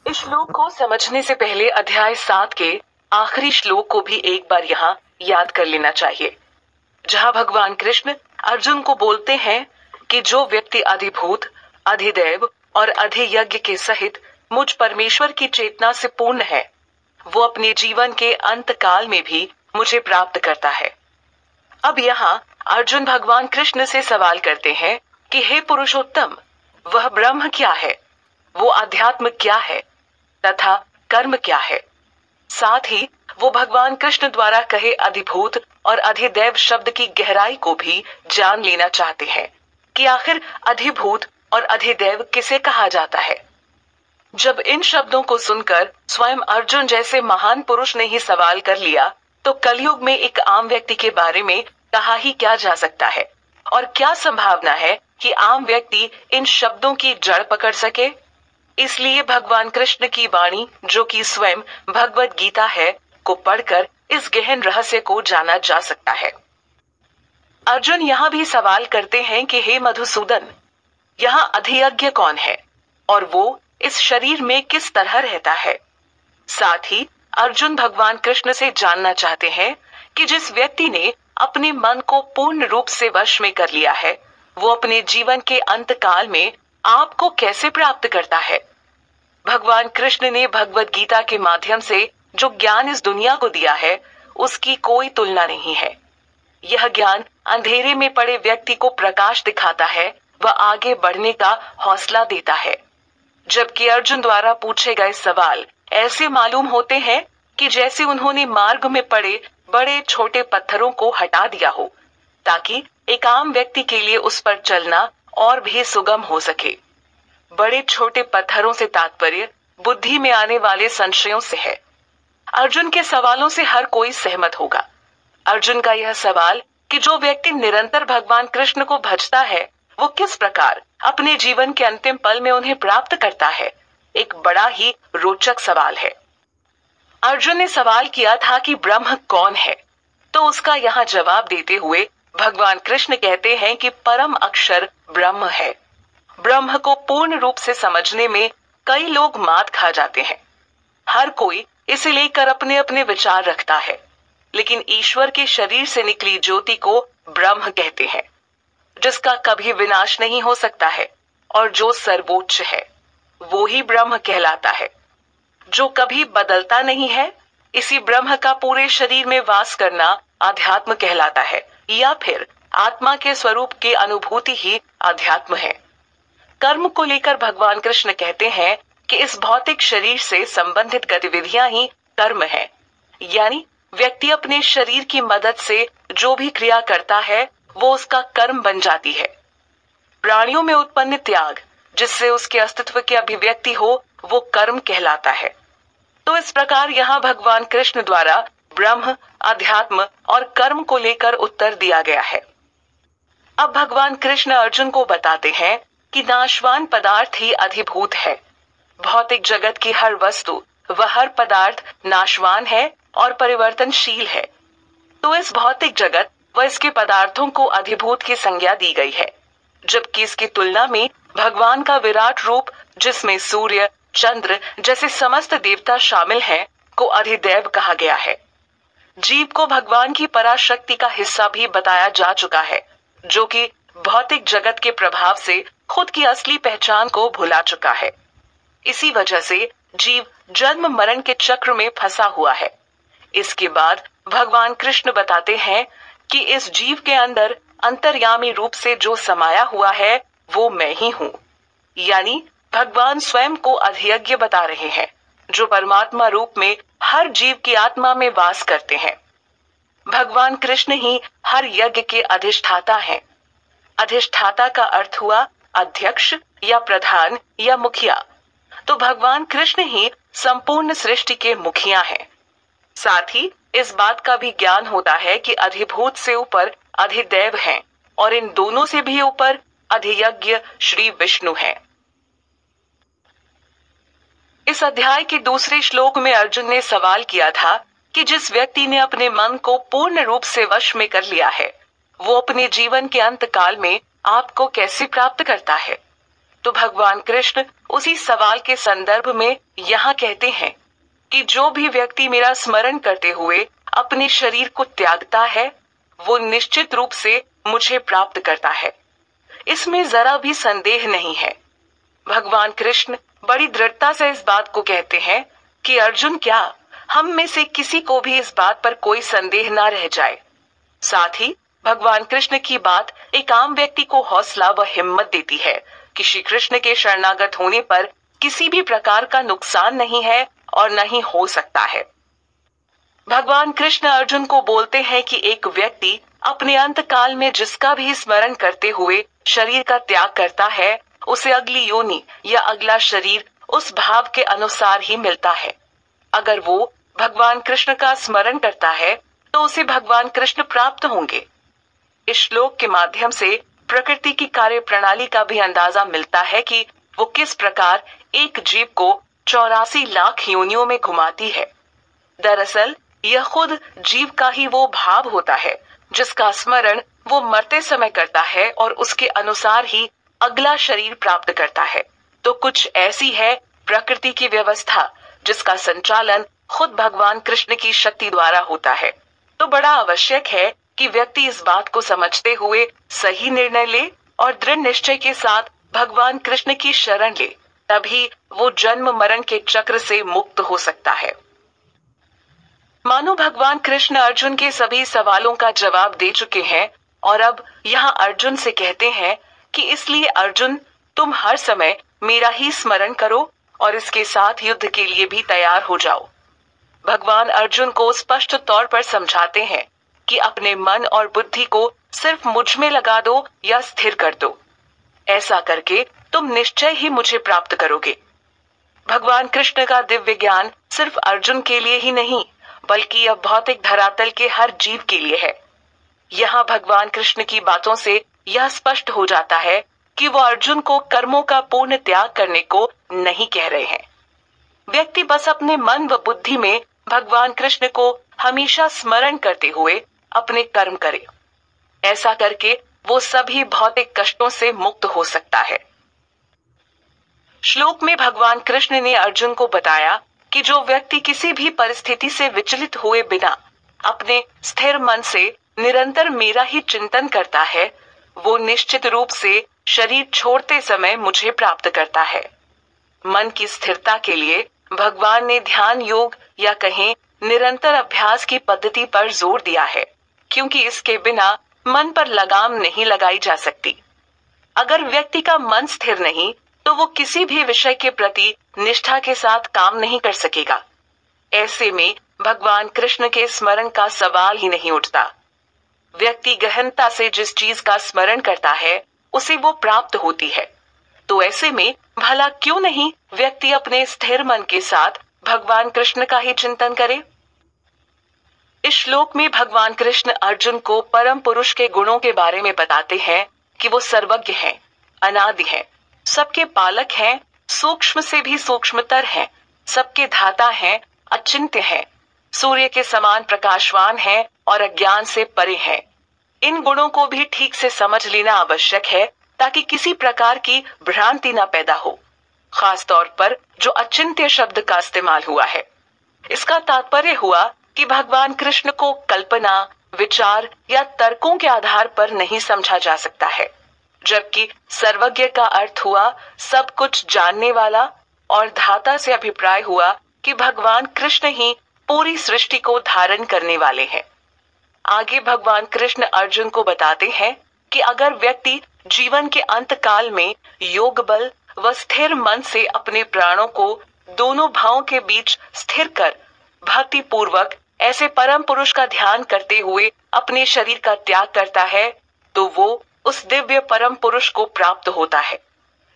इस श्लोक को समझने से पहले अध्याय 7 के आखिरी श्लोक को भी एक बार यहाँ याद कर लेना चाहिए, जहाँ भगवान कृष्ण अर्जुन को बोलते हैं कि जो व्यक्ति अधिभूत, अधिदैव और अधियज्ञ के सहित मुझ परमेश्वर की चेतना से पूर्ण है, वो अपने जीवन के अंत काल में भी मुझे प्राप्त करता है। अब यहाँ अर्जुन भगवान कृष्ण से सवाल करते हैं कि हे पुरुषोत्तम, वह ब्रह्म क्या है, वो अध्यात्म क्या है तथा कर्म क्या है। साथ ही वो भगवान कृष्ण द्वारा कहे अधिभूत और अधिदैव शब्द की गहराई को भी जान लेना चाहते हैं कि आखिर अधिभूत और अधिदैव किसे कहा जाता है। जब इन शब्दों को सुनकर स्वयं अर्जुन जैसे महान पुरुष ने ही सवाल कर लिया, तो कलयुग में एक आम व्यक्ति के बारे में कहा ही क्या जा सकता है, और क्या संभावना है कि आम व्यक्ति इन शब्दों की जड़ पकड़ सके। इसलिए भगवान कृष्ण की वाणी, जो कि स्वयं भगवत गीता है, को पढ़कर इस गहन रहस्य को जाना जा सकता है। अर्जुन यहाँ भी सवाल करते हैं कि हे मधुसूदन, यहाँ अधियज्ञ कौन है और वो इस शरीर में किस तरह रहता है। साथ ही अर्जुन भगवान कृष्ण से जानना चाहते हैं कि जिस व्यक्ति ने अपने मन को पूर्ण रूप से वश में कर लिया है, वो अपने जीवन के अंत काल में आपको कैसे प्राप्त करता है। भगवान कृष्ण ने भगवत गीता के माध्यम से जो ज्ञान इस दुनिया को दिया है, उसकी कोई तुलना नहीं है। यह ज्ञान अंधेरे में पड़े व्यक्ति को प्रकाश दिखाता है व आगे बढ़ने का हौसला देता है। जबकि अर्जुन द्वारा पूछे गए सवाल ऐसे मालूम होते हैं कि जैसे उन्होंने मार्ग में पड़े बड़े छोटे पत्थरों को हटा दिया हो, ताकि एक आम व्यक्ति के लिए उस पर चलना और भी सुगम हो सके। बड़े छोटे पत्थरों से तात्पर्य बुद्धि में आने वाले संशयों से है। अर्जुन के सवालों से हर कोई सहमत होगा। अर्जुन का यह सवाल कि जो व्यक्ति निरंतर भगवान कृष्ण को भजता है, वो किस प्रकार अपने जीवन के अंतिम पल में उन्हें प्राप्त करता है, एक बड़ा ही रोचक सवाल है। अर्जुन ने सवाल किया था कि ब्रह्म कौन है, तो उसका यहाँ जवाब देते हुए भगवान कृष्ण कहते हैं कि परम अक्षर ब्रह्म है। ब्रह्म को पूर्ण रूप से समझने में कई लोग मात खा जाते हैं। हर कोई इसे लेकर अपने अपने विचार रखता है, लेकिन ईश्वर के शरीर से निकली ज्योति को ब्रह्म कहते हैं, जिसका कभी विनाश नहीं हो सकता है और जो सर्वोच्च है, वो ही ब्रह्म कहलाता है। जो कभी बदलता नहीं है, इसी ब्रह्म का पूरे शरीर में वास करना अध्यात्म कहलाता है, या फिर आत्मा के स्वरूप की अनुभूति ही अध्यात्म है। कर्म को लेकर भगवान कृष्ण कहते हैं कि इस भौतिक शरीर से संबंधित गतिविधियां ही कर्म है, यानी व्यक्ति अपने शरीर की मदद से जो भी क्रिया करता है, वो उसका कर्म बन जाती है। प्राणियों में उत्पन्न त्याग, जिससे उसके अस्तित्व की अभिव्यक्ति हो, वो कर्म कहलाता है। तो इस प्रकार यहाँ भगवान कृष्ण द्वारा ब्रह्म, अध्यात्म और कर्म को लेकर उत्तर दिया गया है। अब भगवान कृष्ण अर्जुन को बताते हैं कि नाशवान पदार्थ ही अधिभूत है। भौतिक जगत की हर वस्तु व हर पदार्थ नाशवान है और परिवर्तनशील है। तो इस भौतिक जगत व इसके पदार्थों को अधिभूत की संज्ञा दी गई है, जबकि इसकी तुलना में भगवान का विराट रूप, जिसमें सूर्य, चंद्र जैसे समस्त देवता शामिल हैं, को अधिदैव कहा गया है। जीव को भगवान की पराशक्ति का हिस्सा भी बताया जा चुका है, जो कि भौतिक जगत के प्रभाव से खुद की असली पहचान को भुला चुका है। इसी वजह से जीव जन्म मरण के चक्र में फंसा हुआ है। इसके बाद भगवान कृष्ण बताते हैं कि इस जीव के अंदर अंतर्यामी रूप से जो समाया हुआ है, वो मैं ही हूँ। यानी भगवान स्वयं को अधियज्ञ बता रहे हैं, जो परमात्मा रूप में हर जीव की आत्मा में वास करते हैं। भगवान कृष्ण ही हर यज्ञ के अधिष्ठाता हैं। अधिष्ठाता का अर्थ हुआ अध्यक्ष या प्रधान या मुखिया। तो भगवान कृष्ण ही संपूर्ण सृष्टि के मुखिया हैं। साथ ही इस बात का भी ज्ञान होता है कि अधिभूत से ऊपर अधिदैव हैं और इन दोनों से भी ऊपर अधियज्ञ श्री विष्णु हैं। इस अध्याय के दूसरे श्लोक में अर्जुन ने सवाल किया था कि जिस व्यक्ति ने अपने मन को पूर्ण रूप से वश में कर लिया है, वो अपने जीवन के अंत काल में आपको कैसे प्राप्त करता है। तो भगवान कृष्ण उसी सवाल के संदर्भ में यहाँ कहते हैं कि जो भी व्यक्ति मेरा स्मरण करते हुए अपने शरीर को त्यागता है वो निश्चित रूप से मुझे प्राप्त करता है। इसमें जरा भी संदेह नहीं है। भगवान कृष्ण बड़ी दृढ़ता से इस बात को कहते हैं कि अर्जुन, क्या हम में से किसी को भी इस बात पर कोई संदेह ना रह जाए। साथ ही भगवान कृष्ण की बात एक आम व्यक्ति को हौसला व हिम्मत देती है कि श्री कृष्ण के शरणागत होने पर किसी भी प्रकार का नुकसान नहीं है और नहीं हो सकता है। भगवान कृष्ण अर्जुन को बोलते हैं कि एक व्यक्ति अपने अंत काल में जिसका भी स्मरण करते हुए शरीर का त्याग करता है उसे अगली योनि या अगला शरीर उस भाव के अनुसार ही मिलता है। अगर वो भगवान कृष्ण का स्मरण करता है तो उसे भगवान कृष्ण प्राप्त होंगे। इस श्लोक के माध्यम से प्रकृति की कार्य प्रणाली का भी अंदाजा मिलता है कि वो किस प्रकार एक जीव को 84 लाख योनियों में घुमाती है। दरअसल यह खुद जीव का ही वो भाव होता है जिसका स्मरण वो मरते समय करता है और उसके अनुसार ही अगला शरीर प्राप्त करता है। तो कुछ ऐसी है प्रकृति की व्यवस्था जिसका संचालन खुद भगवान कृष्ण की शक्ति द्वारा होता है। तो बड़ा आवश्यक है कि व्यक्ति इस बात को समझते हुए सही निर्णय ले और दृढ़ निश्चय के साथ भगवान कृष्ण की शरण ले, तभी वो जन्म मरण के चक्र से मुक्त हो सकता है। मानो भगवान कृष्ण अर्जुन के सभी सवालों का जवाब दे चुके हैं और अब यहाँ अर्जुन से कहते हैं कि इसलिए अर्जुन, तुम हर समय मेरा ही स्मरण करो और इसके साथ युद्ध के लिए भी तैयार हो जाओ। भगवान अर्जुन को स्पष्ट तौर पर समझाते हैं कि अपने मन और बुद्धि को सिर्फ मुझ में लगा दो या स्थिर कर दो। ऐसा करके तुम निश्चय ही मुझे प्राप्त करोगे। भगवान कृष्ण का दिव्य ज्ञान सिर्फ अर्जुन के लिए ही नहीं बल्कि अब भौतिक धरातल के हर जीव के लिए है। यहाँ भगवान कृष्ण की बातों से यह स्पष्ट हो जाता है कि वो अर्जुन को कर्मों का पूर्ण त्याग करने को नहीं कह रहे हैं। व्यक्ति बस अपने मन व बुद्धि में भगवान कृष्ण को हमेशा स्मरण करते हुए अपने कर्म करे। ऐसा करके वो सभी भौतिक कष्टों से मुक्त हो सकता है। श्लोक में भगवान कृष्ण ने अर्जुन को बताया कि जो व्यक्ति किसी भी परिस्थिति से विचलित हुए बिना अपने स्थिर मन से निरंतर मेरा ही चिंतन करता है वो निश्चित रूप से शरीर छोड़ते समय मुझे प्राप्त करता है। मन की स्थिरता के लिए भगवान ने ध्यान योग या कहें निरंतर अभ्यास की पद्धति पर जोर दिया है, क्योंकि इसके बिना मन पर लगाम नहीं लगाई जा सकती। अगर व्यक्ति का मन स्थिर नहीं तो वो किसी भी विषय के प्रति निष्ठा के साथ काम नहीं कर सकेगा। ऐसे में भगवान कृष्ण के स्मरण का सवाल ही नहीं उठता। व्यक्ति गहनता से जिस चीज का स्मरण करता है उसे वो प्राप्त होती है। तो ऐसे में भला क्यों नहीं व्यक्ति अपने स्थिर मन के साथ भगवान कृष्ण का ही चिंतन करे। इस श्लोक में भगवान कृष्ण अर्जुन को परम पुरुष के गुणों के बारे में बताते हैं कि वो सर्वज्ञ हैं, अनादि हैं, सबके पालक हैं, सूक्ष्म से भी सूक्ष्मतर हैं, सबके धाता हैं, अचिंत्य हैं, सूर्य के समान प्रकाशवान हैं और अज्ञान से परे हैं। इन गुणों को भी ठीक से समझ लेना आवश्यक है ताकि किसी प्रकार की भ्रांति न पैदा हो। खास तौर पर जो अचिंत्य शब्द का इस्तेमाल हुआ है, इसका तात्पर्य हुआ कि भगवान कृष्ण को कल्पना, विचार या तर्कों के आधार पर नहीं समझा जा सकता है, जबकि सर्वज्ञ का अर्थ हुआ सब कुछ जानने वाला और धाता से अभिप्राय हुआ कि भगवान कृष्ण ही पूरी सृष्टि को धारण करने वाले हैं। आगे भगवान कृष्ण अर्जुन को बताते हैं कि अगर व्यक्ति जीवन के अंत काल में योग बल व स्थिर मन से अपने प्राणों को दोनों भावों के बीच स्थिर कर भक्ति पूर्वक ऐसे परम पुरुष का ध्यान करते हुए अपने शरीर का त्याग करता है तो वो उस दिव्य परम पुरुष को प्राप्त होता है।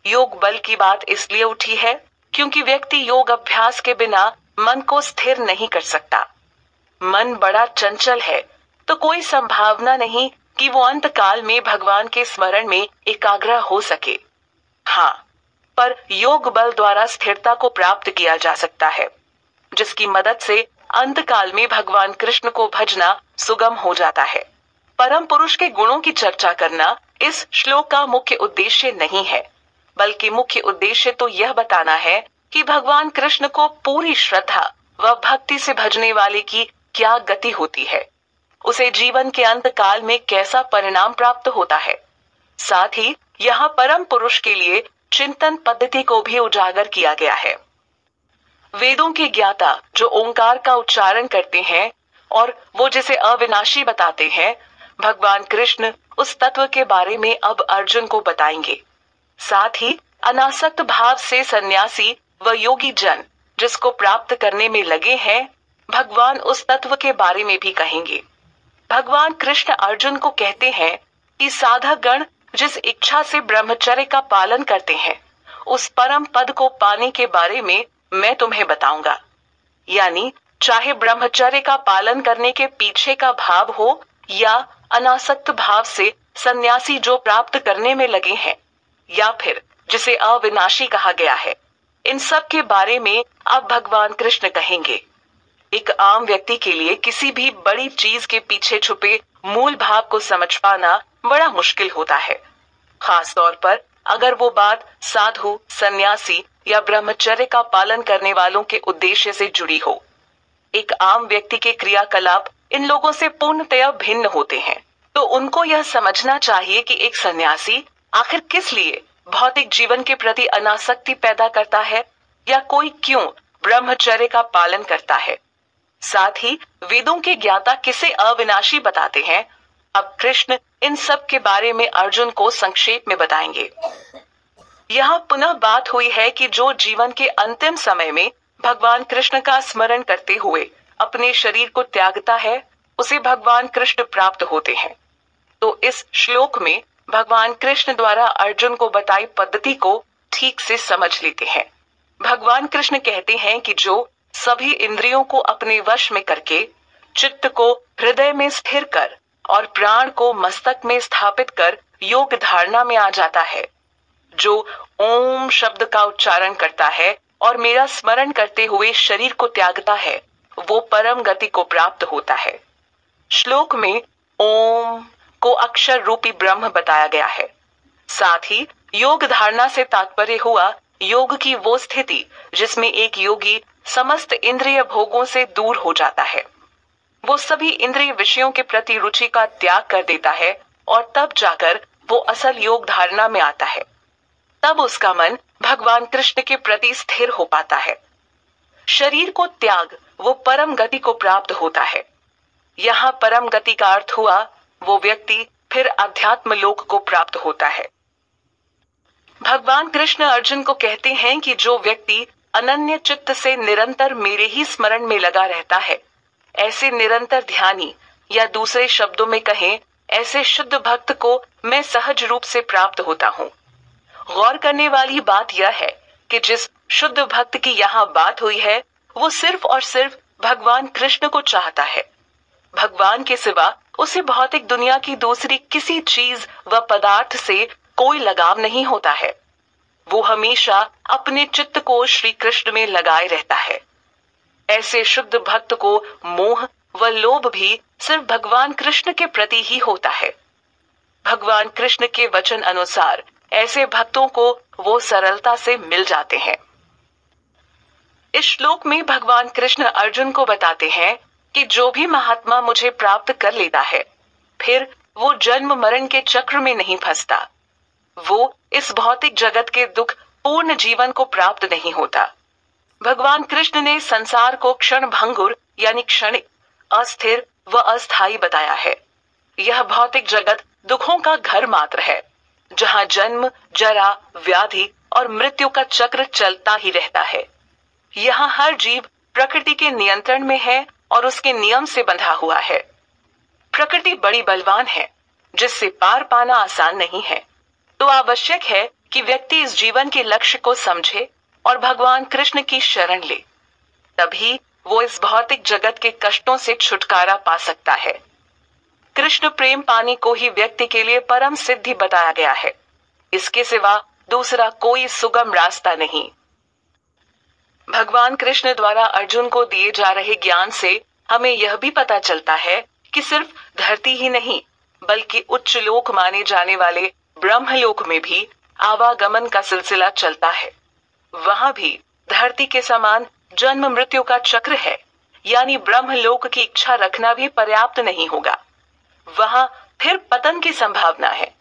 योग बल की बात इसलिए उठी है क्योंकि व्यक्ति योग अभ्यास के बिना मन को स्थिर नहीं कर सकता। मन बड़ा चंचल है तो कोई संभावना नहीं कि वो अंत काल में भगवान के स्मरण में एकाग्र हो सके। हाँ, पर योग बल द्वारा स्थिरता को प्राप्त किया जा सकता है, जिसकी मदद से अंत काल में भगवान कृष्ण को भजना सुगम हो जाता है। परम पुरुष के गुणों की चर्चा करना इस श्लोक का मुख्य उद्देश्य नहीं है, बल्कि मुख्य उद्देश्य तो यह बताना है कि भगवान कृष्ण को पूरी श्रद्धा व भक्ति से भजने वाले की क्या गति होती है, उसे जीवन के अंत काल में कैसा परिणाम प्राप्त होता है। साथ ही यहाँ परम पुरुष के लिए चिंतन पद्धति को भी उजागर किया गया है। वेदों के ज्ञाता जो ओंकार का उच्चारण करते हैं और वो जिसे अविनाशी बताते हैं, भगवान कृष्ण उस तत्व के बारे में अब अर्जुन को बताएंगे। साथ ही अनासक्त भाव से सन्यासी व योगी जन जिसको प्राप्त करने में लगे हैं, भगवान उस तत्व के बारे में भी कहेंगे। भगवान कृष्ण अर्जुन को कहते हैं कि साधक गण जिस इच्छा से ब्रह्मचर्य का पालन करते हैं, उस परम पद को पाने के बारे में मैं तुम्हें बताऊंगा। यानी चाहे ब्रह्मचर्य का पालन करने के पीछे का भाव हो या अनासक्त भाव से सन्यासी जो प्राप्त करने में लगे हैं, या फिर जिसे अविनाशी कहा गया है, इन सब के बारे में अब भगवान कृष्ण कहेंगे। एक आम व्यक्ति के लिए किसी भी बड़ी चीज के पीछे छुपे मूल भाव को समझ पाना बड़ा मुश्किल होता है, खास तौर पर अगर वो बात साधु, सन्यासी या ब्रह्मचर्य का पालन करने वालों के उद्देश्य से जुड़ी हो। एक आम व्यक्ति के क्रियाकलाप इन लोगों से पूर्णतया भिन्न होते हैं, तो उनको यह समझना चाहिए कि एक सन्यासी आखिर किस लिए भौतिक जीवन के प्रति अनासक्ति पैदा करता है या कोई क्यों ब्रह्मचर्य का पालन करता है। साथ ही वेदों के ज्ञाता किसे अविनाशी बताते हैं, अब कृष्ण इन सब के बारे में अर्जुन को संक्षेप में बताएंगे। यहाँ पुनः बात हुई है कि जो जीवन के अंतिम समय में भगवान कृष्ण का स्मरण करते हुए अपने शरीर को त्यागता है, उसे भगवान कृष्ण प्राप्त होते हैं। तो इस श्लोक में भगवान कृष्ण द्वारा अर्जुन को बताई पद्धति को ठीक से समझ लेते हैं। भगवान कृष्ण कहते हैं कि जो सभी इंद्रियों को अपने वश में करके चित्त को हृदय में स्थिर कर और प्राण को मस्तक में स्थापित कर योग धारणा में आ जाता है, जो ओम शब्द का उच्चारण करता है और मेरा स्मरण करते हुए शरीर को त्यागता है, वो परम गति को प्राप्त होता है। श्लोक में ओम को अक्षर रूपी ब्रह्म बताया गया है। साथ ही योग धारणा से तात्पर्य हुआ योग की वो स्थिति जिसमें एक योगी समस्त इंद्रिय भोगों से दूर हो जाता है। वो सभी इंद्रिय विषयों के प्रति रुचि का त्याग कर देता है और तब जाकर वो असल योग धारणा में आता है। तब उसका मन भगवान कृष्ण के प्रति स्थिर हो पाता है। शरीर को त्याग वो परम गति को प्राप्त होता है। यहाँ परम गति का अर्थ हुआ वो व्यक्ति फिर अध्यात्म लोक को प्राप्त होता है। भगवान कृष्ण अर्जुन को कहते हैं कि जो व्यक्ति अनन्य चित्त से निरंतर मेरे ही स्मरण में लगा रहता है, ऐसे निरंतर ध्यानी या दूसरे शब्दों में कहें ऐसे शुद्ध भक्त को मैं सहज रूप से प्राप्त होता हूँ। गौर करने वाली बात यह है कि जिस शुद्ध भक्त की यहाँ बात हुई है, वो सिर्फ और सिर्फ भगवान कृष्ण को चाहता है। भगवान के सिवा उसे भौतिक दुनिया की दूसरी किसी चीज व पदार्थ से कोई लगाव नहीं होता है। वो हमेशा अपने चित्त को श्री कृष्ण में लगाए रहता है। ऐसे शुद्ध भक्त को मोह व लोभ भी सिर्फ भगवान कृष्ण के प्रति ही होता है। भगवान कृष्ण के वचन अनुसार ऐसे भक्तों को वो सरलता से मिल जाते हैं। इस श्लोक में भगवान कृष्ण अर्जुन को बताते हैं कि जो भी महात्मा मुझे प्राप्त कर लेता है, फिर वो जन्म मरण के चक्र में नहीं फंसता। वो इस भौतिक जगत के दुख पूर्ण जीवन को प्राप्त नहीं होता। भगवान कृष्ण ने संसार को क्षण भंगुर यानी क्षणिक, अस्थिर व अस्थायी बताया है। यह भौतिक जगत दुखों का घर मात्र है, जहाँ जन्म, जरा, व्याधि और मृत्यु का चक्र चलता ही रहता है। यहाँ हर जीव प्रकृति के नियंत्रण में है और उसके नियम से बंधा हुआ है। प्रकृति बड़ी बलवान है, जिससे पार पाना आसान नहीं है। तो आवश्यक है कि व्यक्ति इस जीवन के लक्ष्य को समझे और भगवान कृष्ण की शरण ले, तभी वो इस भौतिक जगत के कष्टों से छुटकारा पा सकता है। कृष्ण प्रेम पाने को ही व्यक्ति के लिए परम सिद्धि बताया गया है। इसके सिवा दूसरा कोई सुगम रास्ता नहीं। भगवान कृष्ण द्वारा अर्जुन को दिए जा रहे ज्ञान से हमें यह भी पता चलता है कि सिर्फ धरती ही नहीं, बल्कि उच्च लोक माने जाने वाले ब्रह्मलोक में भी आवागमन का सिलसिला चलता है। वहां भी धरती के समान जन्म मृत्यु का चक्र है, यानी ब्रह्मलोक की इच्छा रखना भी पर्याप्त नहीं होगा, वहां फिर पतन की संभावना है।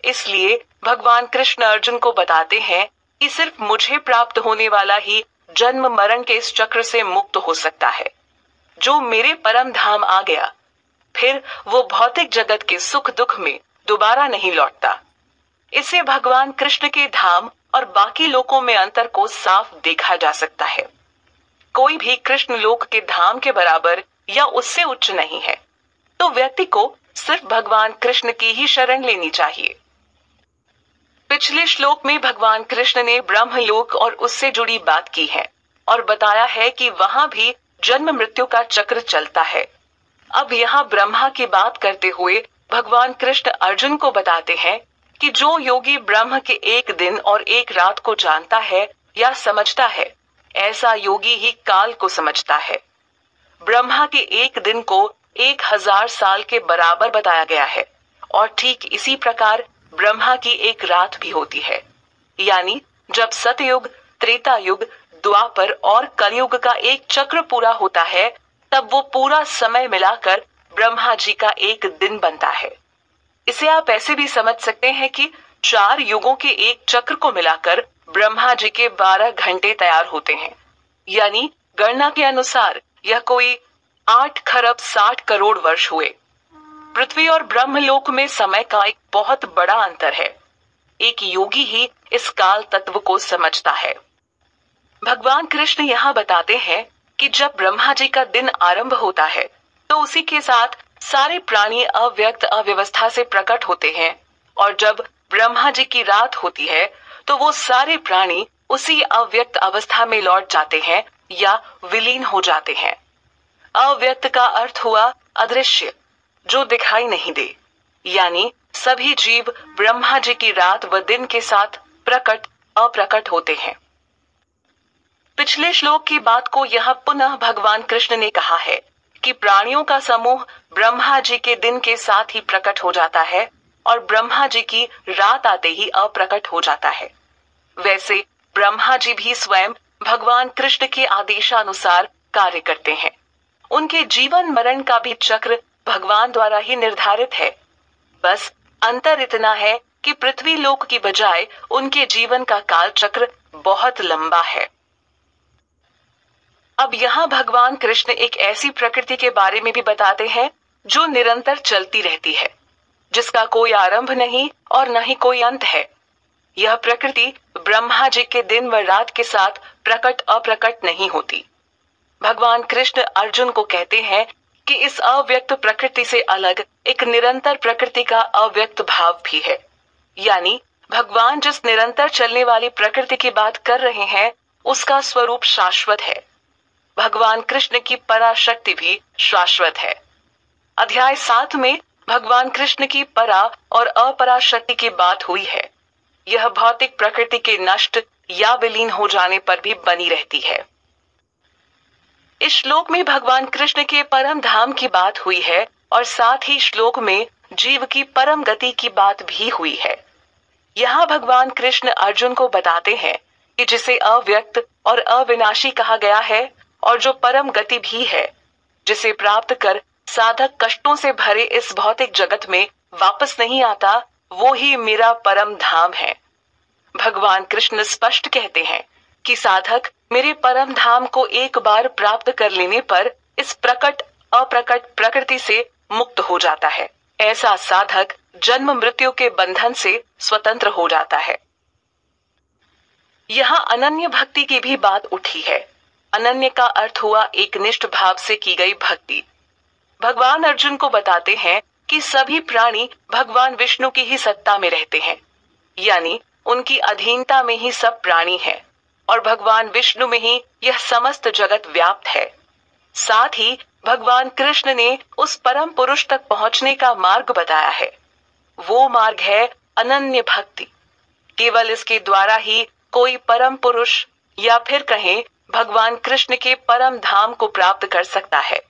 इसलिए भगवान कृष्ण अर्जुन को बताते हैं कि सिर्फ मुझे प्राप्त होने वाला ही जन्म मरण के इस चक्र से मुक्त हो सकता है। जो मेरे परम धाम आ गया, फिर वो भौतिक जगत के सुख दुख में दोबारा नहीं लौटता। इससे भगवान कृष्ण के धाम और बाकी लोकों में अंतर को साफ देखा जा सकता है। कोई भी कृष्ण लोक के धाम के बराबर या उससे उच्च नहीं है, तो व्यक्ति को सिर्फ भगवान कृष्ण की ही शरण लेनी चाहिए। पिछले श्लोक में भगवान कृष्ण ने ब्रह्मलोक और उससे जुड़ी बात की है और बताया है कि वहां भी जन्म मृत्यु का चक्र चलता है। अब यहाँ ब्रह्मा की बात करते हुए भगवान कृष्ण अर्जुन को बताते हैं कि जो योगी ब्रह्म के एक दिन और एक रात को जानता है या समझता है, ऐसा योगी ही काल को समझता है। ब्रह्मा के एक दिन को 1000 साल के बराबर बताया गया है और ठीक इसी प्रकार ब्रह्मा की एक रात भी होती है। यानी जब सतयुग, त्रेता युग, द्वापर और कलयुग का एक चक्र पूरा होता है, तब वो पूरा समय मिलाकर ब्रह्मा जी का एक दिन बनता है। इसे आप ऐसे भी समझ सकते हैं कि 4 युगों के एक चक्र को मिलाकर ब्रह्मा जी के 12 घंटे तैयार होते हैं। यानी गणना के अनुसार यह कोई 8 खरब 60 करोड़ वर्ष हुए। पृथ्वी और ब्रह्मलोक में समय का एक बहुत बड़ा अंतर है। एक योगी ही इस काल तत्व को समझता है। भगवान कृष्ण यहाँ बताते हैं कि जब ब्रह्मा जी का दिन आरंभ होता है, तो उसी के साथ सारे प्राणी अव्यक्त अव्यवस्था से प्रकट होते हैं, और जब ब्रह्मा जी की रात होती है, तो वो सारे प्राणी उसी अव्यक्त अवस्था में लौट जाते हैं या विलीन हो जाते हैं। अव्यक्त का अर्थ हुआ अदृश्य, जो दिखाई नहीं दे। यानी सभी जीव ब्रह्मा जी की रात व दिन के साथ प्रकट अप्रकट होते हैं। पिछले श्लोक की बात को यहाँ पुनः भगवान कृष्ण ने कहा है कि प्राणियों का समूह ब्रह्मा जी के दिन के साथ ही प्रकट हो जाता है और ब्रह्मा जी की रात आते ही अप्रकट हो जाता है। वैसे ब्रह्मा जी भी स्वयं भगवान कृष्ण के आदेशानुसार कार्य करते हैं। उनके जीवन मरण का भी चक्र भगवान द्वारा ही निर्धारित है। बस अंतर इतना है कि पृथ्वी लोक की बजाय उनके जीवन का काल चक्र बहुत लंबा है। अब यहाँ भगवान कृष्ण एक ऐसी प्रकृति के बारे में भी बताते हैं जो निरंतर चलती रहती है, जिसका कोई आरंभ नहीं और न ही कोई अंत है। यह प्रकृति ब्रह्मा जी के दिन व रात के साथ प्रकट अप्रकट नहीं होती। भगवान कृष्ण अर्जुन को कहते हैं कि इस अव्यक्त प्रकृति से अलग एक निरंतर प्रकृति का अव्यक्त भाव भी है। यानी भगवान जिस निरंतर चलने वाली प्रकृति की बात कर रहे हैं, उसका स्वरूप शाश्वत है। भगवान कृष्ण की पराशक्ति भी शाश्वत है। अध्याय 7 में भगवान कृष्ण की परा और अपराशक्ति की बात हुई है। यह भौतिक प्रकृति के नष्ट या विलीन हो जाने पर भी बनी रहती है। इस श्लोक में भगवान कृष्ण के परम धाम की बात हुई है और साथ ही श्लोक में जीव की परम गति की बात भी हुई है। यहाँ भगवान कृष्ण अर्जुन को बताते हैं कि जिसे अव्यक्त और अविनाशी कहा गया है और जो परम गति भी है, जिसे प्राप्त कर साधक कष्टों से भरे इस भौतिक जगत में वापस नहीं आता, वो ही मेरा परम धाम है। भगवान कृष्ण स्पष्ट कहते हैं कि साधक मेरे परम धाम को एक बार प्राप्त कर लेने पर इस प्रकट अप्रकट प्रकृति से मुक्त हो जाता है। ऐसा साधक जन्म मृत्यु के बंधन से स्वतंत्र हो जाता है। यहाँ अनन्य भक्ति की भी बात उठी है। अनन्य का अर्थ हुआ एक निष्ठ भाव से की गई भक्ति। भगवान अर्जुन को बताते हैं कि सभी प्राणी भगवान विष्णु की ही सत्ता में रहते हैं। यानी उनकी अधीनता में ही सब प्राणी हैं और भगवान विष्णु में ही यह समस्त जगत व्याप्त है। साथ ही भगवान कृष्ण ने उस परम पुरुष तक पहुंचने का मार्ग बताया है। वो मार्ग है अनन्य भक्ति। केवल इसके द्वारा ही कोई परम पुरुष या फिर कहें भगवान कृष्ण के परम धाम को प्राप्त कर सकता है।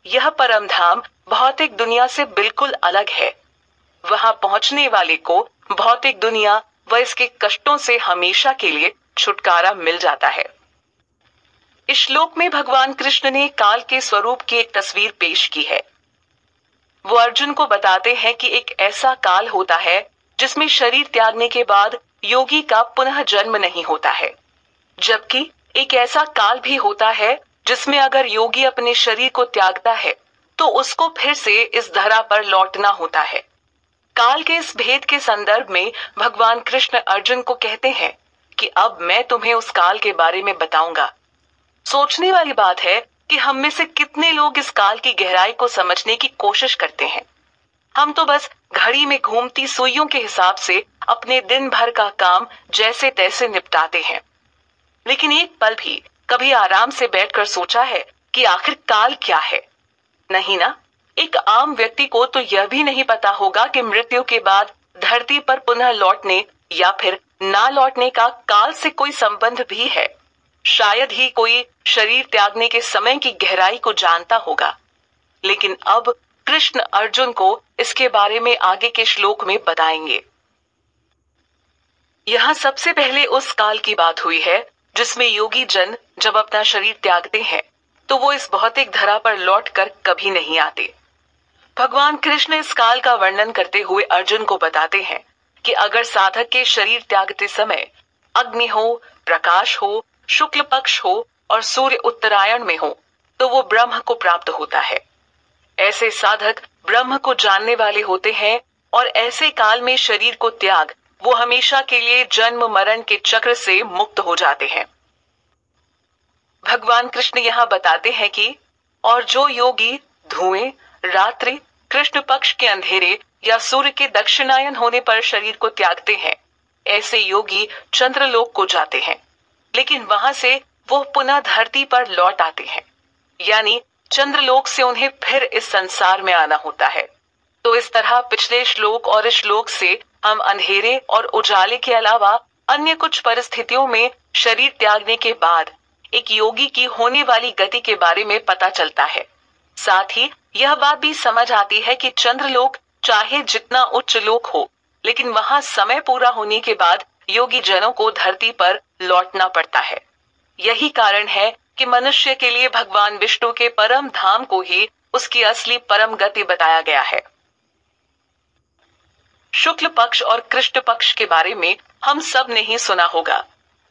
यह परम धाम भौतिक दुनिया से बिल्कुल अलग है। वहां पहुंचने वाले को भौतिक दुनिया वह इसके कष्टों से हमेशा के लिए छुटकारा मिल जाता है। इस श्लोक में भगवान कृष्ण ने काल के स्वरूप की एक तस्वीर पेश की है। वो अर्जुन को बताते हैं कि एक ऐसा काल होता है जिसमें शरीर त्यागने के बाद योगी का पुनः जन्म नहीं होता है, जबकि एक ऐसा काल भी होता है जिसमें अगर योगी अपने शरीर को त्यागता है तो उसको फिर से इस धरा पर लौटना होता है। काल के इस भेद के संदर्भ में भगवान कृष्ण अर्जुन को कहते हैं कि अब मैं तुम्हें उस काल के बारे में बताऊंगा। सोचने वाली बात है कि हम में से कितने लोग इस काल की गहराई को समझने की कोशिश करते हैं। हम तो बस घड़ी में घूमती सुइयों के हिसाब से अपने दिन भर का काम जैसे तैसे निपटाते हैं, लेकिन एक पल भी कभी आराम से बैठकर सोचा है कि आखिर काल क्या है? नहीं ना। एक आम व्यक्ति को तो यह भी नहीं पता होगा कि मृत्यु के बाद धरती पर पुनः लौटने या फिर ना लौटने का काल से कोई संबंध भी है। शायद ही कोई शरीर त्यागने के समय की गहराई को जानता होगा, लेकिन अब कृष्ण अर्जुन को इसके बारे में आगे के श्लोक में बताएंगे। यहाँ सबसे पहले उस काल की बात हुई है जिसमें योगी जन जब अपना शरीर त्यागते हैं तो वो इस भौतिक धरा पर लौटकर कभी नहीं आते। भगवान कृष्ण इस काल का वर्णन करते हुए अर्जुन को बताते हैं कि अगर साधक के शरीर त्यागते समय अग्नि हो, प्रकाश हो, शुक्ल पक्ष हो और सूर्य उत्तरायण में हो तो वो ब्रह्म को प्राप्त होता है। ऐसे साधक ब्रह्म को जानने वाले होते हैं और ऐसे काल में शरीर को त्याग वो हमेशा के लिए जन्म मरण के चक्र से मुक्त हो जाते हैं। भगवान कृष्ण यहाँ बताते हैं कि और जो योगी धुएं, रात्रि, कृष्ण पक्ष के अंधेरे या सूर्य के दक्षिणायन होने पर शरीर को त्यागते हैं, ऐसे योगी चंद्रलोक को जाते हैं, लेकिन वहां से वो पुनः धरती पर लौट आते हैं, यानी चंद्रलोक से उन्हें फिर इस संसार में आना होता है। तो इस तरह पिछले श्लोक और इस श्लोक से हम अंधेरे और उजाले के अलावा अन्य कुछ परिस्थितियों में शरीर त्यागने के बाद एक योगी की होने वाली गति के बारे में पता चलता है। साथ ही यह बात भी समझ आती है कि चंद्रलोक चाहे जितना उच्च लोक हो, लेकिन वहां समय पूरा होने के बाद योगी जनों को धरती पर लौटना पड़ता है। यही कारण है कि मनुष्य के लिए भगवान विष्णु के परम धाम को ही उसकी असली परम गति बताया गया है। शुक्ल पक्ष और कृष्ण पक्ष के बारे में हम सब ने ही सुना होगा,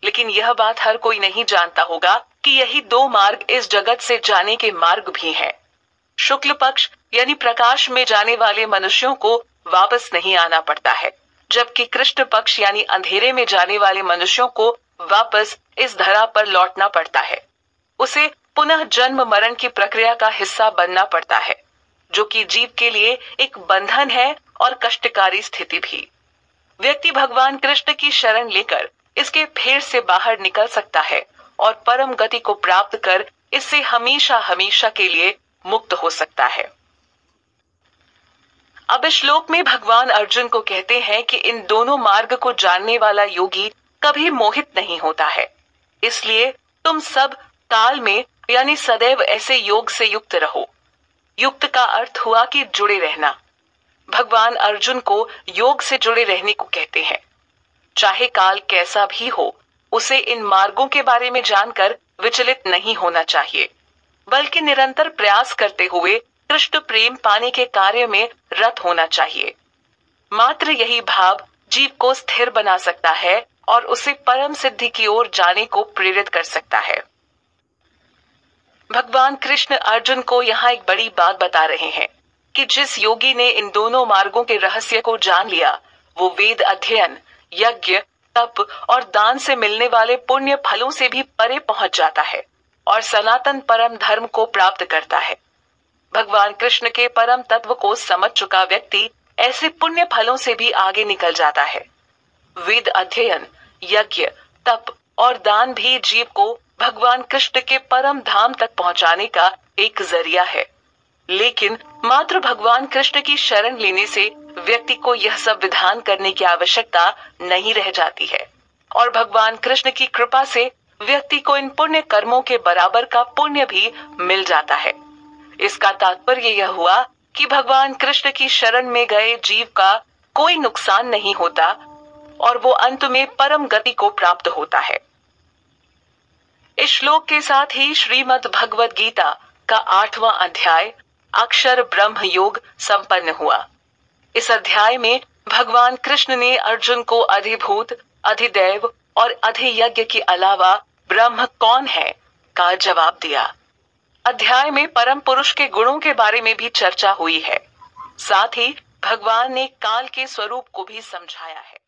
लेकिन यह बात हर कोई नहीं जानता होगा कि यही दो मार्ग इस जगत से जाने के मार्ग भी हैं। शुक्ल पक्ष यानी प्रकाश में जाने वाले मनुष्यों को वापस नहीं आना पड़ता है, जबकि कृष्ण पक्ष यानी अंधेरे में जाने वाले मनुष्यों को वापस इस धरा पर लौटना पड़ता है। उसे पुनः जन्म मरण की प्रक्रिया का हिस्सा बनना पड़ता है, जो कि जीव के लिए एक बंधन है और कष्टकारी स्थिति भी। व्यक्ति भगवान कृष्ण की शरण लेकर इसके फेर से बाहर निकल सकता है और परम गति को प्राप्त कर इससे हमेशा हमेशा के लिए मुक्त हो सकता है। अब इस श्लोक में भगवान अर्जुन को कहते हैं कि इन दोनों मार्ग को जानने वाला योगी कभी मोहित नहीं होता है, इसलिए तुम सब काल में यानी सदैव ऐसे योग से युक्त रहो। युक्त का अर्थ हुआ कि जुड़े रहना। भगवान अर्जुन को योग से जुड़े रहने को कहते हैं। चाहे काल कैसा भी हो, उसे इन मार्गों के बारे में जानकर विचलित नहीं होना चाहिए, बल्कि निरंतर प्रयास करते हुए कृष्ण प्रेम पाने के कार्य में रत होना चाहिए। मात्र यही भाव जीव को स्थिर बना सकता है और उसे परम सिद्धि की ओर जाने को प्रेरित कर सकता है। भगवान कृष्ण अर्जुन को यहाँ एक बड़ी बात बता रहे हैं कि जिस योगी ने इन दोनों मार्गों के रहस्य को जान लिया, वो वेद अध्ययन, यज्ञ, तप और दान से मिलने वाले पुण्य फलों से भी परे पहुंच जाता है और सनातन परम धर्म को प्राप्त करता है। भगवान कृष्ण के परम तत्व को समझ चुका व्यक्ति ऐसे पुण्य फलों से भी आगे निकल जाता है। वेद अध्ययन, यज्ञ, तप और दान भी जीव को भगवान कृष्ण के परम धाम तक पहुंचाने का एक जरिया है, लेकिन मात्र भगवान कृष्ण की शरण लेने से व्यक्ति को यह सब विधान करने की आवश्यकता नहीं रह जाती है और भगवान कृष्ण की कृपा से व्यक्ति को इन पुण्य कर्मों के बराबर का पुण्य भी मिल जाता है। इसका तात्पर्य यह हुआ कि भगवान कृष्ण की शरण में गए जीव का कोई नुकसान नहीं होता, और वो अंत में परम गति को प्राप्त होता है। इस श्लोक के साथ ही श्रीमद् भगवद गीता का 8वां अध्याय अक्षर ब्रह्म योग संपन्न हुआ। इस अध्याय में भगवान कृष्ण ने अर्जुन को अधिभूत, अधिदैव और अधियज्ञ के अलावा ब्रह्म कौन है का जवाब दिया। अध्याय में परम पुरुष के गुणों के बारे में भी चर्चा हुई है। साथ ही भगवान ने काल के स्वरूप को भी समझाया है।